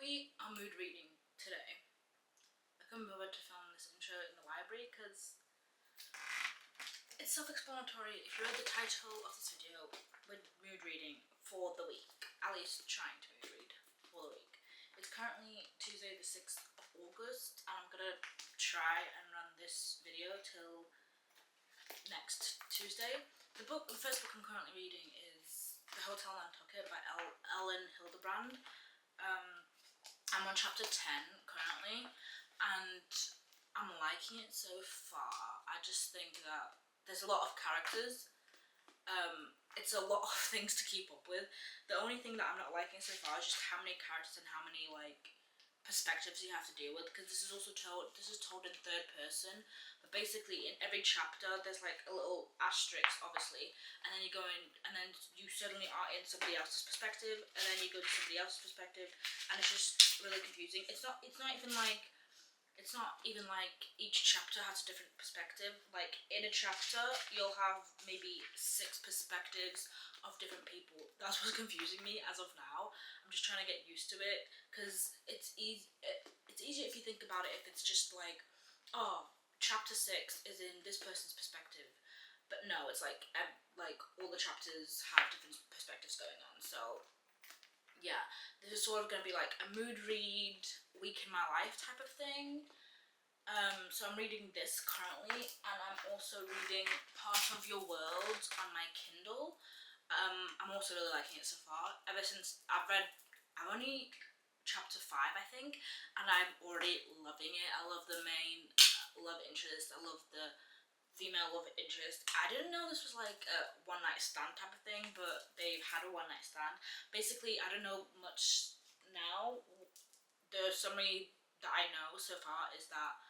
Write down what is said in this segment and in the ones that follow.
We are mood reading today. I couldn't bother to film this intro in the library because it's self-explanatory. If you read the title of this video, we're mood reading for the week. At least trying to mood read for the week. It's currently Tuesday the 6th of August and I'm gonna try and run this video till next Tuesday. The first book I'm currently reading is The Hotel Nantucket by Ellen Hilderbrand. I'm on chapter 10 currently and I'm liking it so far. I just think that there's a lot of characters. It's a lot of things to keep up with. The only thing that I'm not liking so far is just how many characters and how many perspectives you have to deal with, because this is told in third person, but basically in every chapter there's like a little asterisk obviously, and then you go in and then you suddenly are in somebody else's perspective and then you go to somebody else's perspective and it's just really confusing. It's not even like each chapter has a different perspective. Like in a chapter you'll have maybe 6 perspectives of different people. That's what's confusing me as of now. I'm just trying to get used to it because it's easier if you think about it, if it's just like, oh, chapter 6 is in this person's perspective, but no, it's like all the chapters have different perspectives going on. So yeah, this is sort of going to be like a mood read, week in my life type of thing. So I'm reading this currently, and I'm also reading Part of Your World on my Kindle. I'm also really liking it so far. Ever since I'm only chapter 5 I think, and I'm already loving it. I love the main love interest, I love the female love interest. I didn't know this was like a one night stand type of thing, but they've had a one night stand. Basically, I don't know much now. The summary that I know so far is that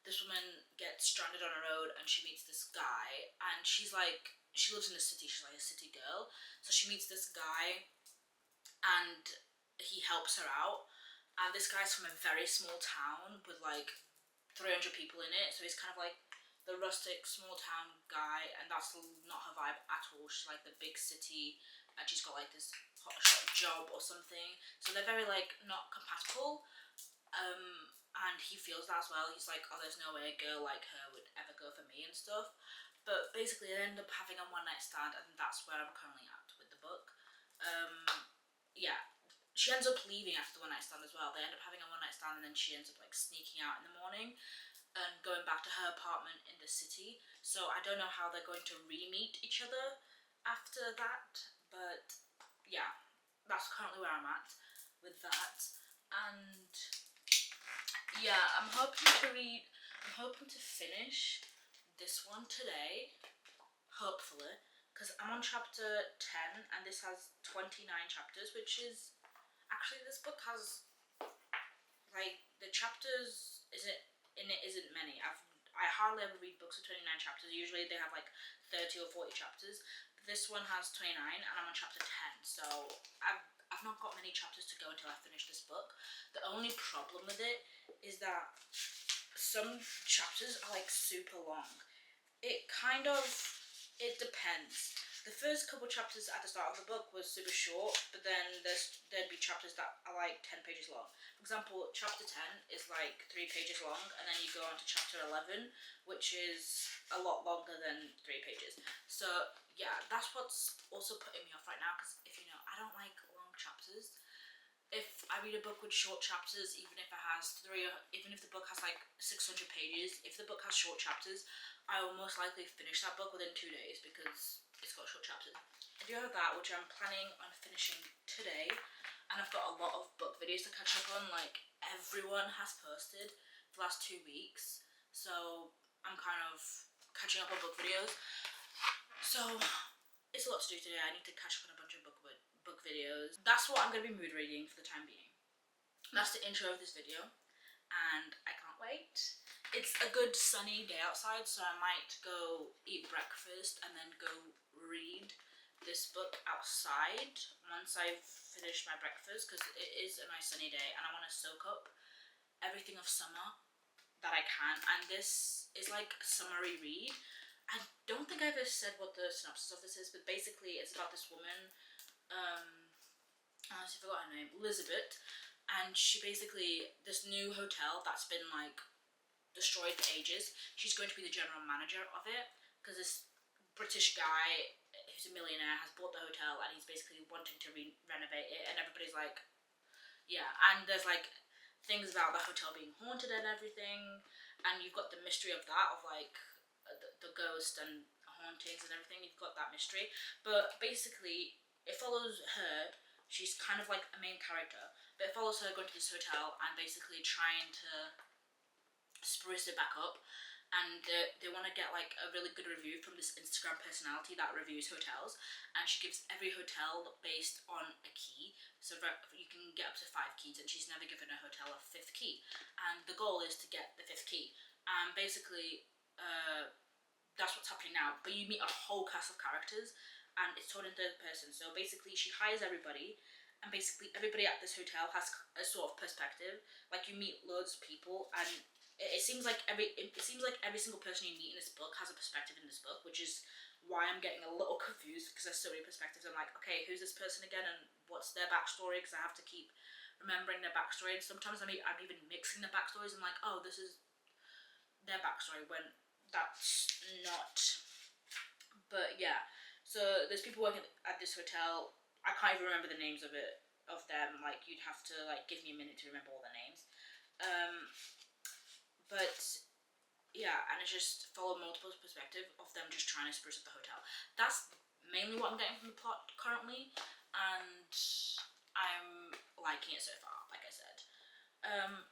this woman gets stranded on a road and she meets this guy, and she lives in the city, she's like a city girl, so she meets this guy and he helps her out, and this guy's from a very small town with like 300 people in it, so he's kind of like the rustic small town guy, and that's not her vibe at all. She's like the big city and she's got like this hotshot job or something, so they're very like not compatible. And he feels that as well. He's like, oh, there's no way a girl like her would ever go for me and stuff. But basically they end up having a one night stand, and that's where I'm currently at with the book. Yeah, she ends up leaving after the one night stand as well. They end up having a one night stand, and then she ends up like sneaking out in the morning and going back to her apartment in the city. So I don't know how they're going to re-meet each other after that, but yeah, that's currently where I'm at with that. And yeah, I'm hoping to finish this one today, hopefully, because I'm on chapter 10 and this has 29 chapters, which is actually, this book has like, the chapters isn't many. I hardly ever read books with 29 chapters. Usually they have like 30 or 40 chapters. But this one has 29 and I'm on chapter 10, so I've not got many chapters to go until I finish this book. The only problem with it is that some chapters are like super long. It depends. The first couple chapters at the start of the book was super short, but then there'd be chapters that are like 10 pages long. For example, chapter 10 is like 3 pages long, and then you go on to chapter 11, which is a lot longer than 3 pages. So yeah, that's what's also putting me off right now, because if you know, I don't like long chapters. If I read a book with short chapters, even if the book has like 600 pages, if the book has short chapters, I will most likely finish that book within 2 days because it's got short chapters. I do have that, which I'm planning on finishing today, and I've got a lot of book videos to catch up on. Like, everyone has posted the last 2 weeks, so I'm kind of catching up on book videos. So it's a lot to do today. I need to catch up on a bunch of book videos. That's what I'm going to be mood reading for the time being. That's the intro of this video, and I can't wait. It's a good sunny day outside, so I might go eat breakfast and then go read this book outside once I've finished my breakfast, because it is a nice sunny day and I want to soak up everything of summer that I can. And this is like a summery read. I don't think I've ever said what the synopsis of this is, but basically it's about this woman, I honestly forgot her name, Elizabeth, and she basically, this new hotel that's been like destroyed for ages, she's going to be the general manager of it, because this British guy who's a millionaire has bought the hotel and he's basically wanting to renovate it, and everybody's like, yeah, and there's like things about the hotel being haunted and everything, and you've got the mystery of that, of like the ghost and hauntings and everything. You've got that mystery, but basically it follows her. She's kind of like a main character, but it follows her going to this hotel and basically trying to spruce it back up. And they want to get like a really good review from this Instagram personality that reviews hotels, and she gives every hotel based on a key, so that you can get up to 5 keys, and she's never given a hotel a fifth key, and the goal is to get the fifth key. And basically, that's what's happening now. But you meet a whole cast of characters, and it's told in third person. So basically, she hires everybody, and basically everybody at this hotel has a sort of perspective. Like, you meet loads of people, and it seems like every single person you meet in this book has a perspective in this book, which is why I'm getting a little confused, because there's so many perspectives. I'm like, okay, who's this person again, and what's their backstory? Because I have to keep remembering their backstory, and sometimes I'm even mixing the backstories. I'm like, oh, this is their backstory when that's not. But yeah, so there's people working at this hotel. I can't even remember the names of them. Like, you'd have to like give me a minute to remember all the names. But yeah, and it's just follow multiple perspective of them just trying to spruce up the hotel. That's mainly what I'm getting from the plot currently, and I'm liking it so far. Like I said,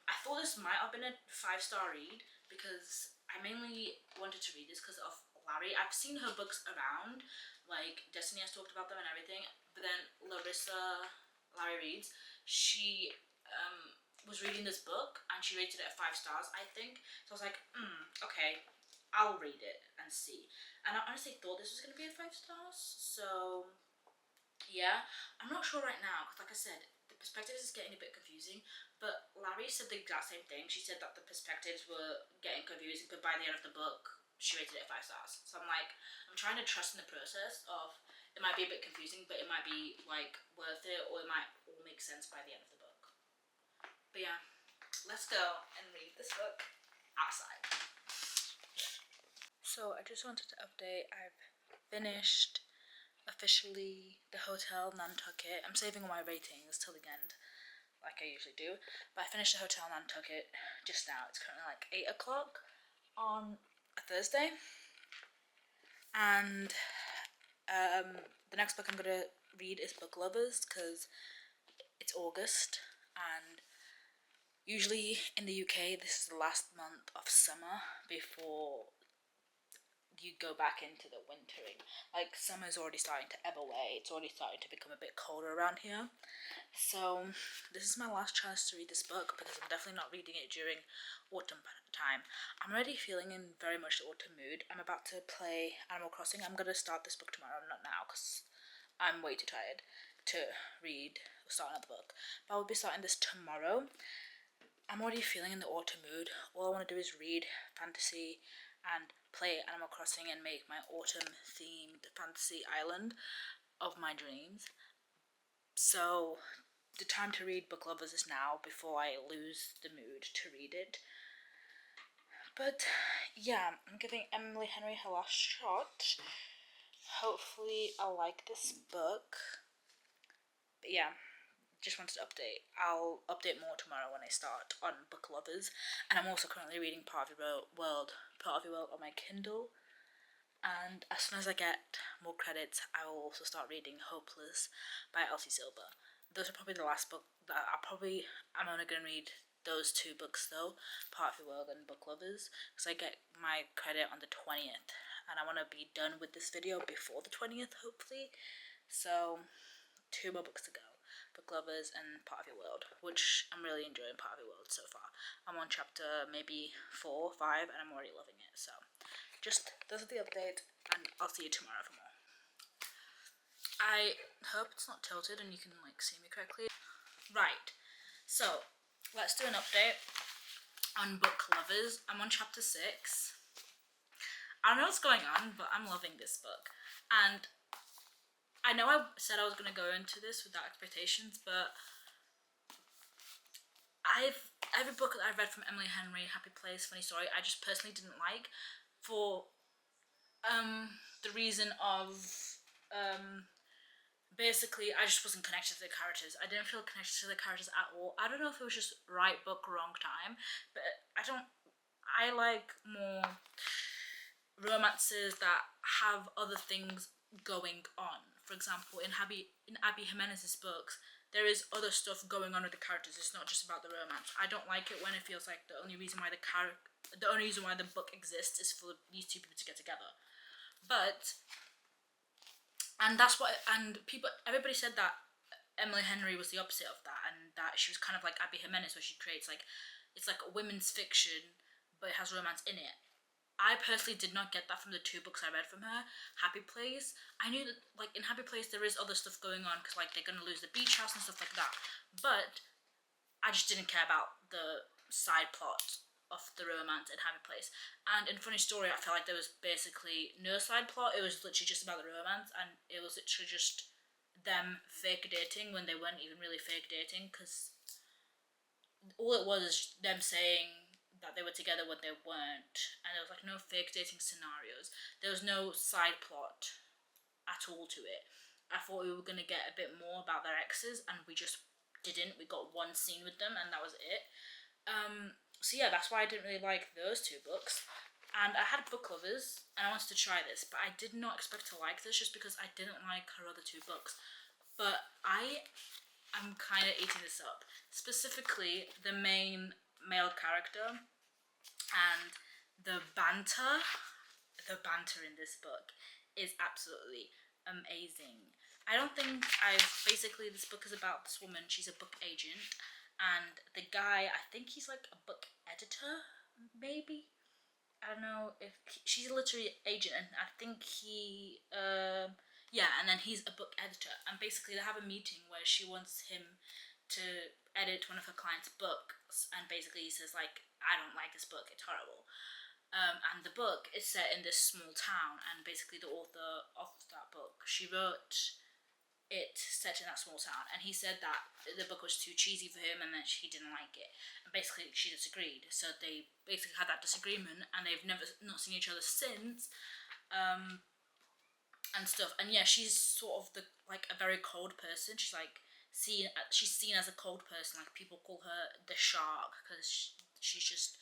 I thought this might have been a 5-star read, because I mainly wanted to read this because of Larry. I've seen her books around, like Destiny has talked about them and everything, but then Larry reads, she was reading this book and she rated it at 5 stars, I think. So I was like, okay, I'll read it and see. And I honestly thought this was going to be a 5 stars, so yeah. I'm not sure right now, because like I said, the perspectives is getting a bit confusing, but Larry said the exact same thing. She said that the perspectives were getting confusing, but by the end of the book, she rated it 5 stars. So I'm like, I'm trying to trust in the process of, it might be a bit confusing, but it might be like worth it, or it might all make sense by the end of the book. But yeah, let's go and read this book outside. So I just wanted to update, I've finished officially the Hotel Nantucket. I'm saving all my ratings till the end, like I usually do. But I finished the Hotel Nantucket just now. It's currently like 8 o'clock on a Thursday. And the next book I'm going to read is Book Lovers, because it's August, and usually in the UK this is the last month of summer before you go back into the wintering. Like, summer's already starting to ebb away. It's already starting to become a bit colder around here. So this is my last chance to read this book, because I'm definitely not reading it during autumn time. I'm already feeling in very much the autumn mood. I'm about to play Animal Crossing. I'm going to start this book tomorrow, not now, because I'm way too tired to read or start another book. But I will be starting this tomorrow. I'm already feeling in the autumn mood. All I want to do is read fantasy and play Animal Crossing and make my autumn themed fantasy island of my dreams. So the time to read Book Lovers is now, before I lose the mood to read it. But yeah, I'm giving Emily Henry her last shot. Hopefully I'll like this book. But yeah, just wanted to update. I'll update more tomorrow when I start on Book Lovers. And I'm also currently reading Part of Your World on my Kindle. And as soon as I get more credits, I will also start reading Hopeless by Elsie Silber. Those are probably the last book that I'm only going to read those 2 books though, Part of Your World and Book Lovers, because I get my credit on the 20th, and I want to be done with this video before the 20th, hopefully. So 2 more books to go. Book Lovers and Part of Your World, which I'm really enjoying Part of Your World so far. I'm on chapter maybe 4 or 5, and I'm already loving it. So just, those are the update, and I'll see you tomorrow for more. I hope it's not tilted and you can like see me correctly. Right, so let's do an update on Book Lovers. I'm on chapter 6. I don't know what's going on, but I'm loving this book. And I know I said I was going to go into this without expectations, but every book that I've read from Emily Henry, Happy Place, Funny Story, I just personally didn't like for the reason of basically I just wasn't connected to the characters. I didn't feel connected to the characters at all. I don't know if it was just right book, wrong time, but I like more romances that have other things going on. For example, in Abby Jimenez's books, there is other stuff going on with the characters. It's not just about the romance. I don't like it when it feels like the only reason why the book exists is for these two people to get together. But everybody said that Emily Henry was the opposite of that, and that she was kind of like Abby Jimenez, where she creates like it's like a women's fiction, but it has romance in it. I personally did not get that from the two books I read from her. Happy Place, I knew that like in Happy Place there is other stuff going on because like they're gonna lose the beach house and stuff like that, but I just didn't care about the side plot of the romance in Happy Place. And in Funny Story, I felt like there was basically no side plot. It was literally just about the romance, and it was literally just them fake dating when they weren't even really fake dating, because all it was is them saying that they were together when they weren't, and there was like no fake dating scenarios. There was no side plot at all to it. I thought we were gonna get a bit more about their exes, and we just didn't. We got one scene with them, and that was it. So yeah, that's why I didn't really like those two books. And I had book lovers, and I wanted to try this, but I did not expect to like this just because I didn't like her other two books. But I'm kind of eating this up. Specifically, the main male character and the banter. The banter in this book is absolutely amazing. I don't think basically this book is about this woman. She's a book agent, and the guy, I think he's like a book editor, maybe. I don't know if she's a literary agent, and I think yeah, and then he's a book editor, and basically they have a meeting where she wants him to edit one of her clients' books, and basically he says like, I don't like this book, it's horrible. And the book is set in this small town, and basically the author of that book, she wrote it set in that small town, and he said that the book was too cheesy for him and that he didn't like it, and basically she disagreed, so they basically had that disagreement, and they've never not seen each other since, and stuff. And yeah, she's sort of the like a very cold person. She's seen as a cold person, like people call her the shark, because she's just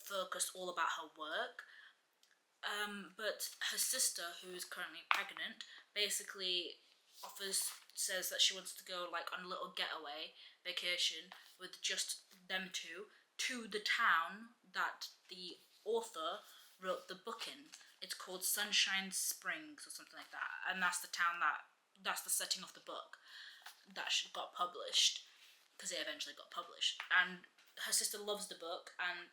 focused all about her work. But her sister, who is currently pregnant, basically says that she wants to go like on a little getaway vacation with just them two to the town that the author wrote the book in. It's called Sunshine Springs or something like that, and that's the setting of the book that got published, because it eventually got published. And her sister loves the book, and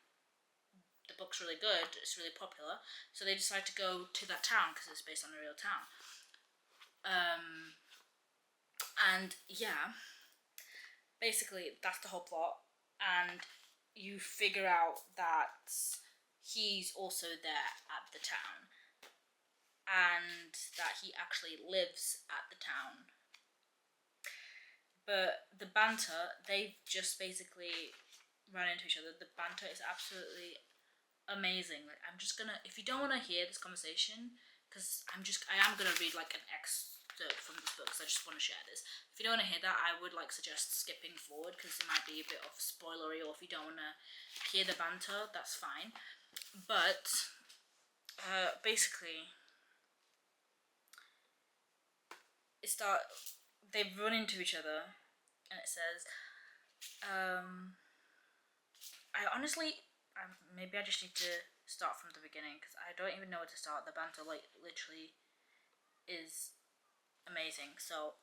the book's really good, it's really popular, so they decide to go to that town because it's based on a real town. And yeah, basically that's the whole plot, and you figure out that he's also there at the town, and that he actually lives at the town. But the banter, they've just basically run into each other. The banter is absolutely amazing. Like, I'm just gonna, if you don't want to hear this conversation, because I am gonna read like an excerpt from this book, because I just want to share this. If you don't want to hear that, I would like suggest skipping forward, because it might be a bit of spoilery, or if you don't want to hear the banter, that's fine. But basically, they run into each other, and it says, maybe I just need to start from the beginning, because I don't even know where to start. The banter like literally is amazing. So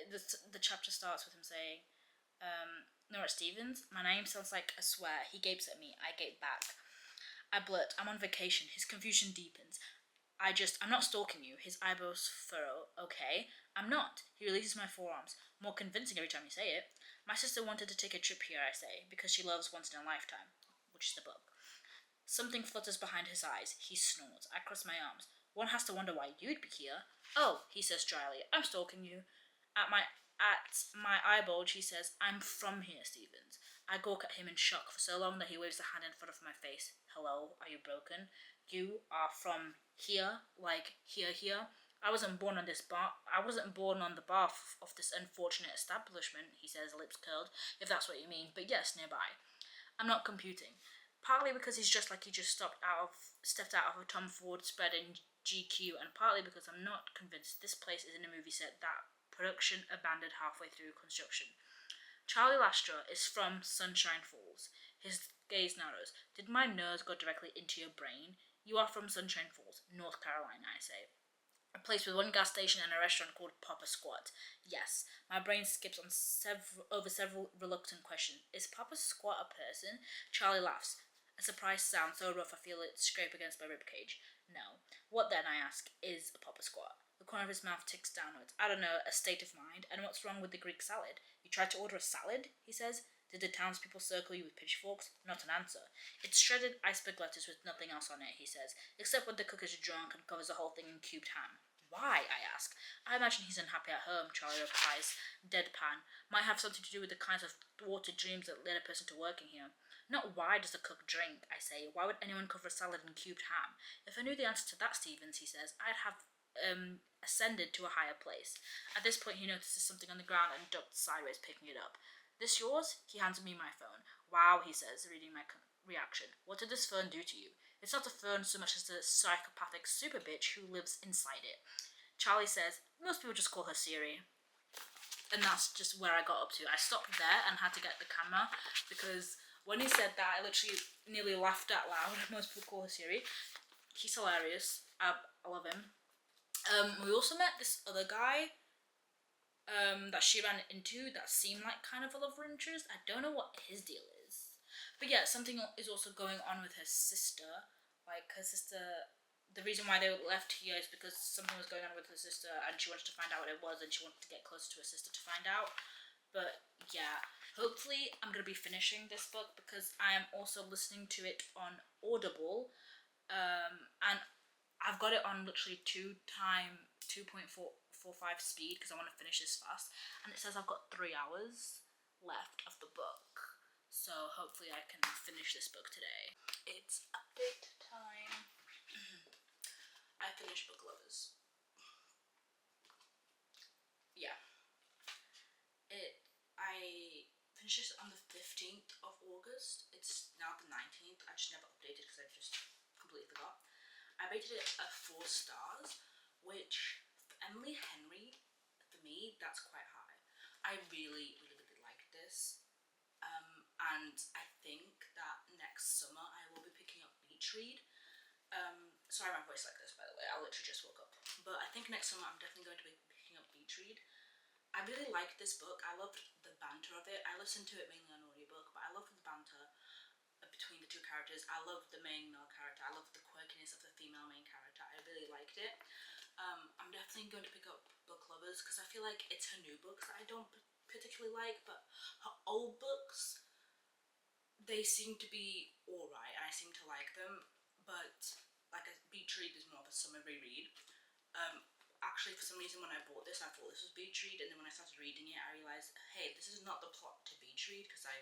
the chapter starts with him saying, Nora Stevens, my name sounds like a swear. He gapes at me, I gape back. I blurt, I'm on vacation. His confusion deepens. I'm not stalking you. His eyebrows furrow. Okay, I'm not. He releases my forearms, more convincing every time you say it. My sister wanted to take a trip here, I say, because she loves Once in a Lifetime, which is the book. Something flutters behind his eyes. He snorts. I cross my arms. One has to wonder why you'd be here. Oh, he says dryly, I'm stalking you. at my eyebulge, he says, "I'm from here, Stevens." I gawk at him in shock for so long that he waves a hand in front of my face. "Hello, are you broken? You are from here, like here. I wasn't born on this bar. I wasn't born on the bar of this unfortunate establishment," he says, lips curled, "if that's what you mean. But yes, nearby." I'm not computing. Partly because he's just like he just stepped out of a Tom Ford spread in GQ, and partly because I'm not convinced this place is in a movie set that production abandoned halfway through construction. Charlie Lastra is from Sunshine Falls. His gaze narrows. "Did my nose go directly into your brain? You are from Sunshine Falls, North Carolina," I say. "A place with one gas station and a restaurant called Papa Squat." "Yes." My brain skips on over several reluctant questions. "Is Papa Squat a person?" Charlie laughs. A surprised sound so rough I feel it scrape against my ribcage. "No." "What then," I ask, "is a Papa Squat?" The corner of his mouth ticks downwards. "I don't know, a state of mind. And what's wrong with the Greek salad?" "You tried to order a salad?" he says. "Did the townspeople circle you with pitchforks?" Not an answer. "It's shredded iceberg lettuce with nothing else on it," he says, "except when the cook is drunk and covers the whole thing in cubed ham." "Why?" I ask. "I imagine he's unhappy at home," Charlie replies, deadpan. "Might have something to do with the kinds of thwarted dreams that led a person to working here." "Not why does the cook drink," I say. "Why would anyone cover a salad in cubed ham?" "If I knew the answer to that, Stevens," he says, "I'd have ascended to a higher place." At this point, he notices something on the ground and ducked sideways, picking it up. "This yours?" He hands me my phone. "Wow," he says, reading my reaction. "What did this phone do to you?" "It's not the phone so much as the psychopathic super bitch who lives inside it." Charlie says, "Most people just call her Siri." And that's just where I got up to. I stopped there and had to get the camera because when he said that, I literally nearly laughed out loud. Most people call her Siri. He's hilarious. I love him. We also met this other guy that she ran into that seemed like kind of a love interest. I don't know what his deal is. But yeah, something is also going on with her sister. Like, her sister, the reason why they left here is because something was going on with her sister and she wanted to find out what it was and she wanted to get closer to her sister to find out. But yeah, hopefully I'm going to be finishing this book because I am also listening to it on Audible. And I've got it on literally 2.45 speed because I want to finish this fast. And it says I've got 3 hours left of the book. So hopefully I can finish this book today. It's update time. I finished Book Lovers. Yeah. I finished this on the 15th of August. It's now the 19th. I just never updated because I just completely forgot. I rated it a 4 stars, which for Emily Henry, for me, that's quite high. I really liked this. And I think that next summer I will be picking up Beach Read. Sorry my voice like this, by the way. I literally just woke up. But I think next summer I'm definitely going to be picking up Beach Read. I really liked this book. I loved the banter of it. I listened to it mainly on audiobook, but I loved the banter between the two characters. I loved the main male character. I loved the quirkiness of the female main character. I really liked it. I'm definitely going to pick up Book Lovers because I feel like it's her new books that I don't particularly like, but her old books, they seem to be alright. I seem to like them, but like a Beach Read is more of a summery read. Actually, for some reason, when I bought this, I thought this was Beach Read, and then when I started reading it, I realised, hey, this is not the plot to Beach Read because I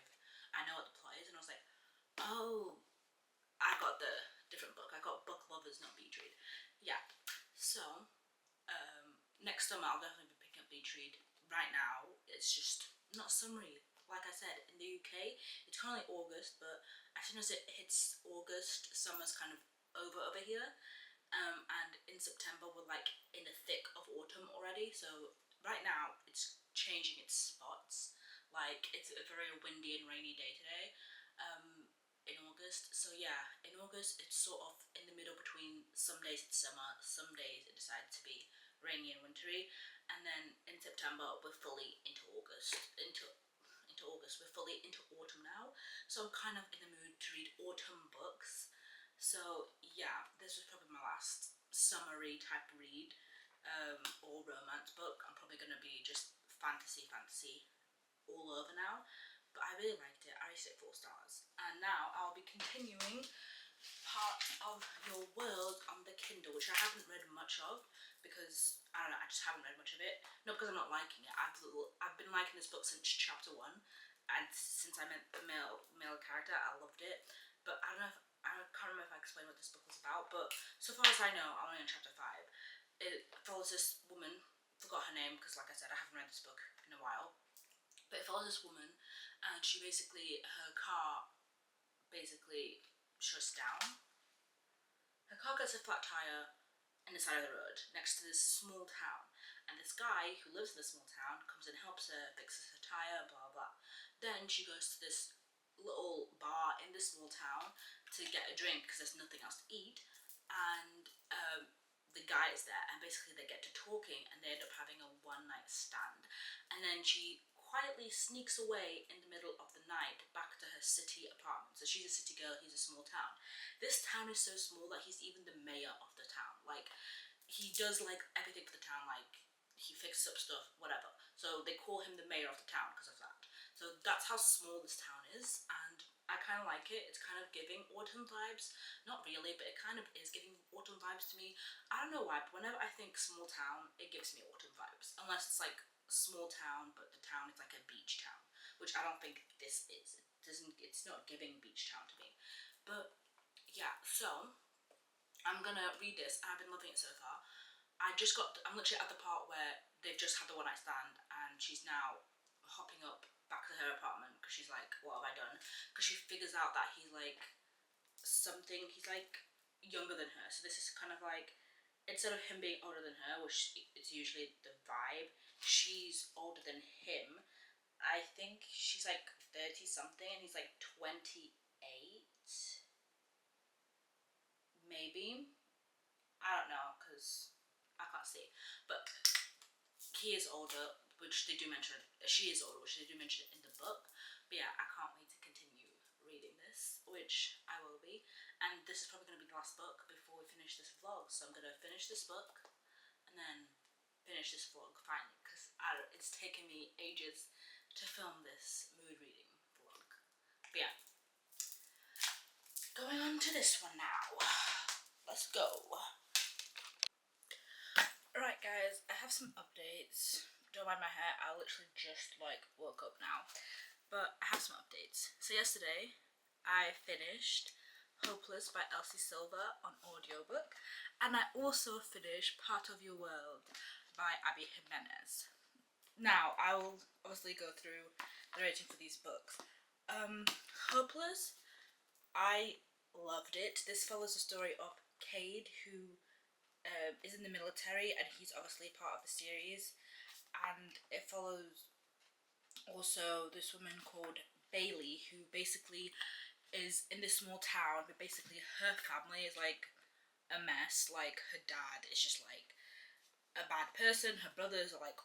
know what the plot is, and I was like, oh, I got the different book. I got Book Lovers, not Beach Read. Yeah. So, next summer I'll definitely be picking up Beach Read. Right now, it's just not summery. Like I said, in the UK, it's currently August, but as soon as it hits August, summer's kind of over here. And in September we're like in the thick of autumn already. So right now it's changing its spots. Like it's a very windy and rainy day today. In August. So yeah, in August it's sort of in the middle between some days it's summer, some days it decides to be rainy and wintry, and then in September we're fully into August. Into August. We're fully into autumn now. So I'm kind of in the mood to read autumn books. So yeah, this was probably my last summery type read, or romance book. I'm probably going to be just fantasy all over now. But I really liked it. I rated it 4 stars. And now I'll be continuing Part of Your World on the Kindle, which I haven't read much of because I don't know, I just haven't read much of it. Not because I'm not liking it. I've been liking this book since chapter 1, and since I met the male character, I loved it. But I don't know if I can't remember if I explained what this book was about. But so far as I know, I'm only on chapter 5. It follows this woman. Forgot her name because, like I said, I haven't read this book in a while. But it follows this woman, and she basically her car basically shuts down. Her car gets a flat tire in the side of the road next to this small town, and this guy who lives in the small town comes and helps her, fixes her tire, blah blah. Then she goes to this little bar in this small town to get a drink because there's nothing else to eat, and the guy is there, and basically they get to talking, and they end up having a one-night stand, and then she quietly sneaks away in the middle of the night back to her city apartment. So she's a city girl, he's a small town. This town is so small that he's even the mayor of the town. Like, he does like everything for the town, like he fixes up stuff, whatever. So they call him the mayor of the town because of that. So that's how small this town is, and I kind of like it. It's kind of giving autumn vibes. Not really, but it kind of is giving autumn vibes to me. I don't know why, but whenever I think small town, it gives me autumn vibes. Unless it's like a small town, but the town is like a beach town, which I don't think this is. It's not giving beach town to me. But yeah, so I'm gonna read this, and I've been loving it so far. I'm literally at the part where they've just had the one night stand, and she's now hopping up back to her apartment because she's like, what have I done? Because she figures out that he's like he's like younger than her. So this is kind of like, instead of him being older than her, which is usually the vibe, she's older than him. I think she's like 30 something and he's like 28, maybe. I don't know because I can't see. But he is older, which they do mention. She is older, which they do mention in the book. But yeah, I can't wait to continue reading this, which I will be. And this is probably going to be the last book before we finish this vlog. So I'm going to finish this book and then finish this vlog finally, because it's taken me ages to film this mood reading vlog. But yeah, going on to this one now. Let's go. Alright guys, I have some updates. Don't mind my hair, I literally just like woke up now. But I have some updates. So yesterday, I finished Hopeless by Elsie Silver on audiobook. And I also finished Part of Your World by Abby Jimenez. Now, I will obviously go through the rating for these books. Hopeless, I loved it. This follows the story of Cade, who is in the military, and he's obviously part of the series. And it follows also this woman called Bailey, who basically is in this small town, but basically her family is like a mess. Like, her dad is just like a bad person, her brothers are like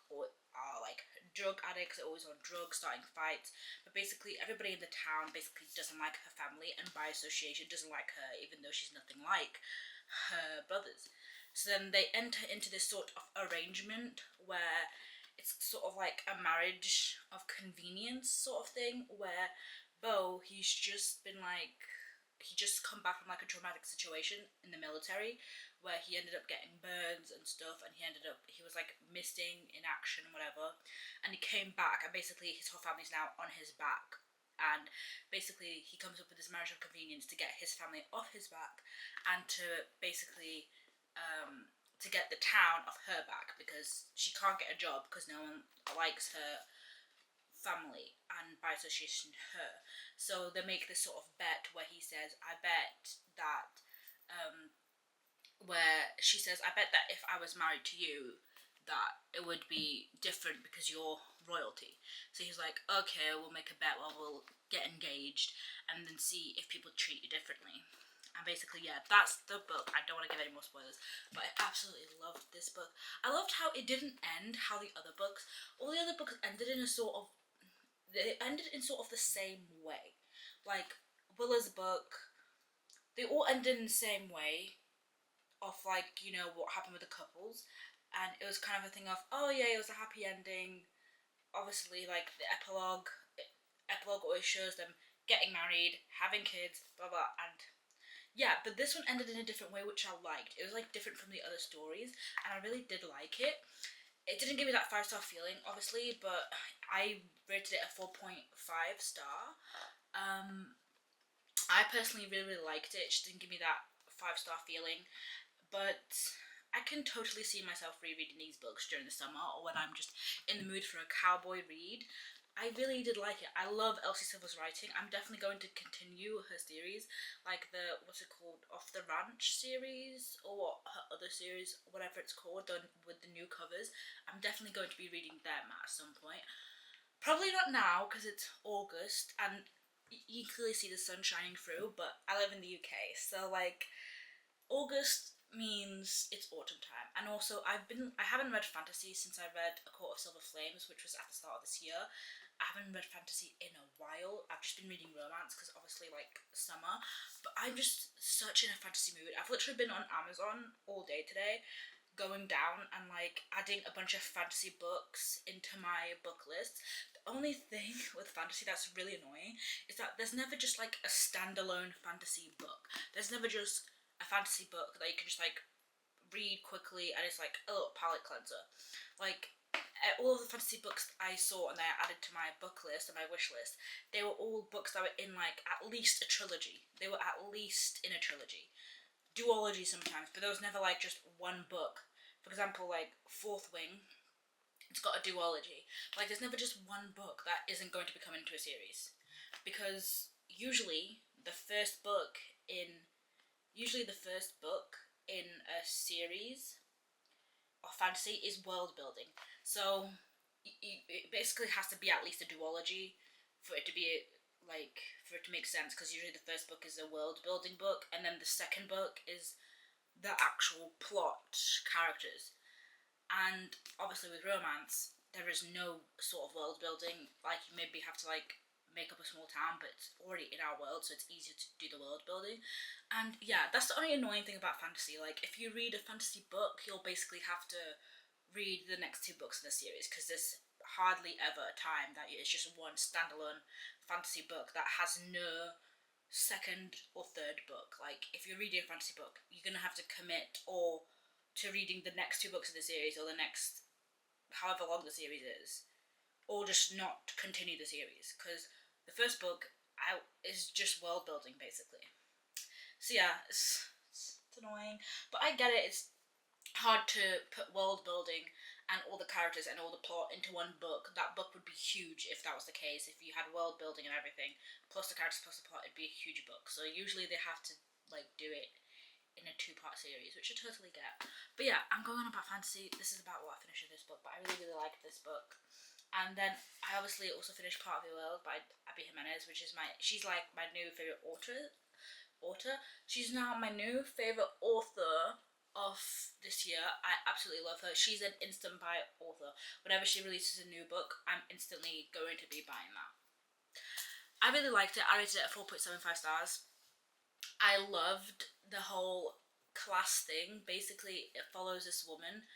drug addicts, they're always on drugs, starting fights. But basically everybody in the town basically doesn't like her family, and by association doesn't like her, even though she's nothing like her brothers. So then they enter into this sort of arrangement where it's sort of like a marriage of convenience sort of thing, where Bo, he's just come back from like a traumatic situation in the military where he ended up getting burns and stuff, and he was like missing in action, whatever, and he came back, and basically his whole family's now on his back, and basically he comes up with this marriage of convenience to get his family off his back, and to basically to get the town off her back, because she can't get a job because no one likes her family, and by association her. So they make this sort of bet where he says, I bet that where she says, I bet that if I was married to you that it would be different because you're royalty. So he's like, okay, we'll make a bet, well, we'll get engaged and then see if people treat you differently. And basically, yeah, that's the book. I don't want to give any more spoilers, but I absolutely loved this book. I loved how it didn't end how the other books. All the other books ended in they ended in sort of the same way. Like Willa's book, they all ended in the same way of like, you know, what happened with the couples, and it was kind of a thing of, oh yeah, it was a happy ending. Obviously, like the epilogue always shows them getting married, having kids, blah blah, and Yeah, but this one ended in a different way, which I liked. It was like different from the other stories, and I really did like it. It didn't give me that 5-star feeling, obviously, but I rated it a 4.5 star. I personally really, really liked it. It just didn't give me that 5-star feeling, but I can totally see myself rereading these books during the summer or when I'm just in the mood for a cowboy read. I really did like it. I love Elsie Silver's writing. I'm definitely going to continue her series, like the what's it called, Off the Ranch series, or her other series, whatever it's called, done with the new covers. I'm definitely going to be reading them at some point. Probably not now because it's August and you can clearly see the sun shining through. But I live in the UK, so like August means it's autumn time, and also I haven't read fantasy since I read A Court of Silver Flames, which was at the start of this year. I haven't read fantasy in a while. I've just been reading romance because obviously like summer, but I'm just such in a fantasy mood. I've literally been on Amazon all day today, going down and like adding a bunch of fantasy books into my book list. The only thing with fantasy that's really annoying is that there's never just like a standalone fantasy book. There's never just a fantasy book that you can just like read quickly and it's like a little palate cleanser. Like all of the fantasy books I saw and I added to my book list and my wish list, they were all books that were in like at least a trilogy. They were at least in a trilogy. Duology sometimes, but there was never like just one book. For example, like Fourth Wing, it's got a duology. Like there's never just one book that isn't going to become into a series. Because the first book in usually the first book in a series of fantasy is world building. So it basically has to be at least a duology for it to be like for it to make sense because usually the first book is a world building book and then the second book is the actual plot characters. And obviously with romance there is no sort of world building. Like you maybe have to like make up a small town, but it's already in our world, so it's easier to do the world building. And yeah, that's the only annoying thing about fantasy. Like if you read a fantasy book, you'll basically have to read the next two books in the series because there's hardly ever a time that it's just one standalone fantasy book that has no second or third book. Like if you're reading a fantasy book, you're gonna have to commit or to reading the next two books of the series or the next however long the series is, or just not continue the series because the first book out is just world building basically. So yeah, it's annoying, but I get it. It's hard to put world building and all the characters and all the plot into one book. That book would be huge if that was the case. If you had world building and everything, plus the characters plus the plot, it'd be a huge book. So usually they have to like do it in a two-part series, which I totally get. But yeah, I'm going on about fantasy. This is about what I finished with this book, but I really, really liked this book. And then I obviously also finished Part of Your World by Abby Jimenez, which is she's like my new favorite author. She's now my new favorite author of this year. I absolutely love her. She's an instant buy author. Whenever she releases a new book, I'm instantly going to be buying that. I really liked it. I rated it at 4.75 stars. I loved the whole class thing. Basically, it follows this woman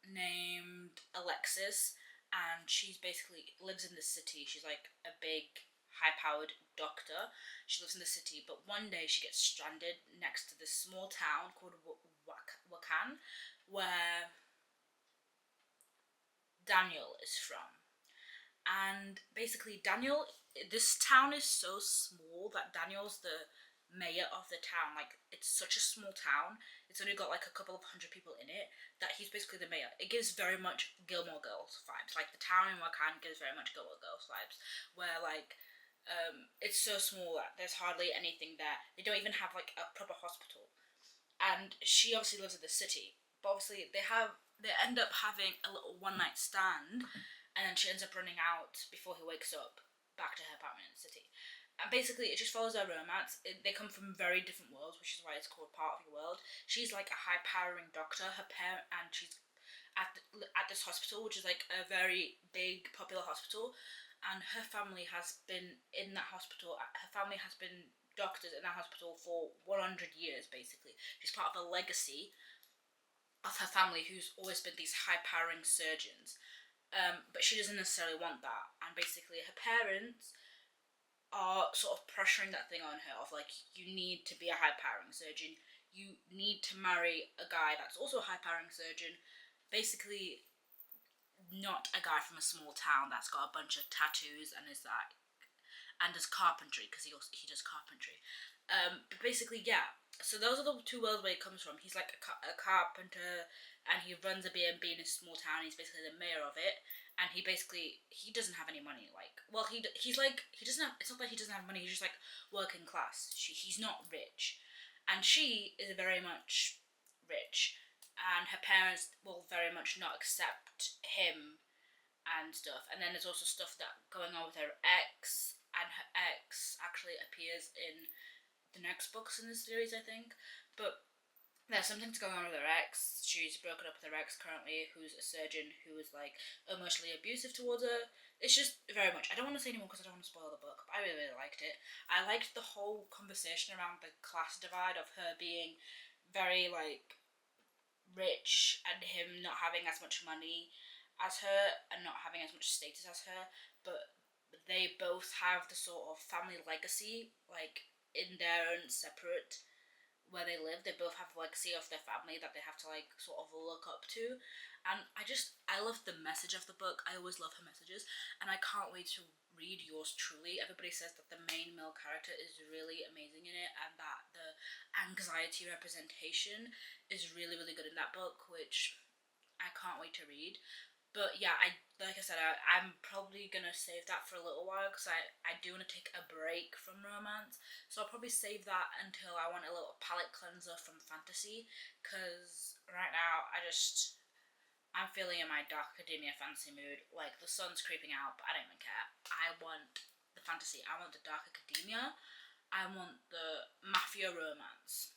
named Alexis, and she's basically lives in the city. She's like a big, high-powered doctor. She lives in the city, but one day she gets stranded next to this small town called Wakan, where Daniel is from. And basically, this town is so small that Daniel's the mayor of the town. Like, it's such a small town. It's only got like a couple of hundred people in it that he's basically the mayor. It gives very much Gilmore Girls vibes. Like, the town in Wakan gives very much Gilmore Girls vibes, where like it's so small that there's hardly anything there. They don't even have like a proper hospital. And she obviously lives in the city, but obviously they end up having a little one night stand, and then she ends up running out before he wakes up back to her apartment in the city. And basically, it just follows their romance. They come from very different worlds, which is why it's called Part of Your World. She's like a high-powering doctor. Her parent and she's at this hospital, which is like a very big, popular hospital. And her family has been in that hospital. Her family has been doctors in that hospital for 100 years, basically. She's part of a legacy of her family who's always been these high-powering surgeons. But she doesn't necessarily want that. And basically, her parents are sort of pressuring that thing on her of like, you need to be a high powering surgeon, you need to marry a guy that's also a high powering surgeon, basically not a guy from a small town that's got a bunch of tattoos and is like, and does carpentry, because he does carpentry. But basically, yeah. So those are the two worlds where he comes from. He's like a carpenter, and he runs a B&B in a small town. He's basically the mayor of it, and he doesn't have any money. Like, well, he's like, he doesn't have. It's not that he doesn't have money. He's just like working class. He's not rich, and she is very much rich, and her parents will very much not accept him and stuff. And then there's also stuff that going on with her ex, and her ex actually appears in the next books in the series, I think. But there's something to going on with her ex. She's broken up with her ex currently, who's a surgeon who is like emotionally abusive towards her. It's just very much. I don't want to say anymore because I don't want to spoil the book, but I really, really liked it. I liked the whole conversation around the class divide of her being very like rich and him not having as much money as her and not having as much status as her, but they both have the sort of family legacy, like in their own separate where they live. They both have legacy of their family that they have to like sort of look up to, and I love the message of the book. I always love her messages, and I can't wait to read yours truly. Everybody says that the main male character is really amazing in it, and that the anxiety representation is really, really good in that book, which I can't wait to read. But yeah, like I said, I'm probably gonna save that for a little while because I do want to take a break from romance. So I'll probably save that until I want a little palate cleanser from fantasy. Because right now I'm feeling in my dark academia fantasy mood. Like the sun's creeping out, but I don't even care. I want the fantasy. I want the dark academia. I want the mafia romance.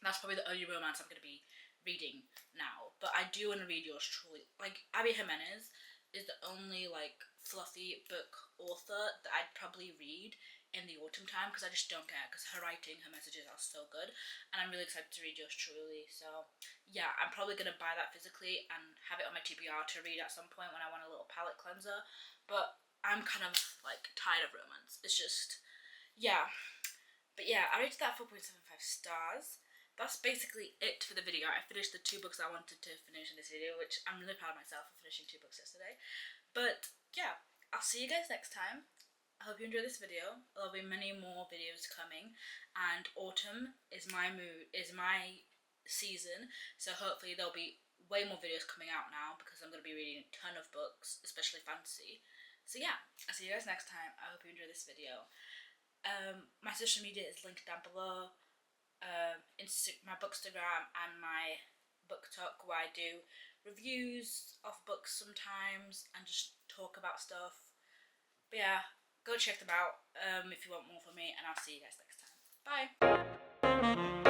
That's probably the only romance I'm gonna be reading now. But I do want to read yours truly. Like Abby Jimenez is the only like fluffy book author that I'd probably read in the autumn time because I just don't care because her writing, her messages are so good, and I'm really excited to read yours truly. So yeah, I'm probably gonna buy that physically and have it on my TBR to read at some point when I want a little palate cleanser. But I'm kind of like tired of romance. It's just yeah. But yeah, I rated that 4.75 stars. That's basically it for the video. I finished the 2 books I wanted to finish in this video, which I'm really proud of myself for finishing 2 books yesterday. But yeah, I'll see you guys next time. I hope you enjoyed this video. There'll be many more videos coming, and autumn is my season, so hopefully there'll be way more videos coming out now because I'm going to be reading a ton of books, especially fantasy. So yeah, I'll see you guys next time. I hope you enjoyed this video. My social media is linked down below. My Bookstagram and my BookTok, where I do reviews of books sometimes and just talk about stuff. But yeah, go check them out if you want more from me, and I'll see you guys next time. Bye!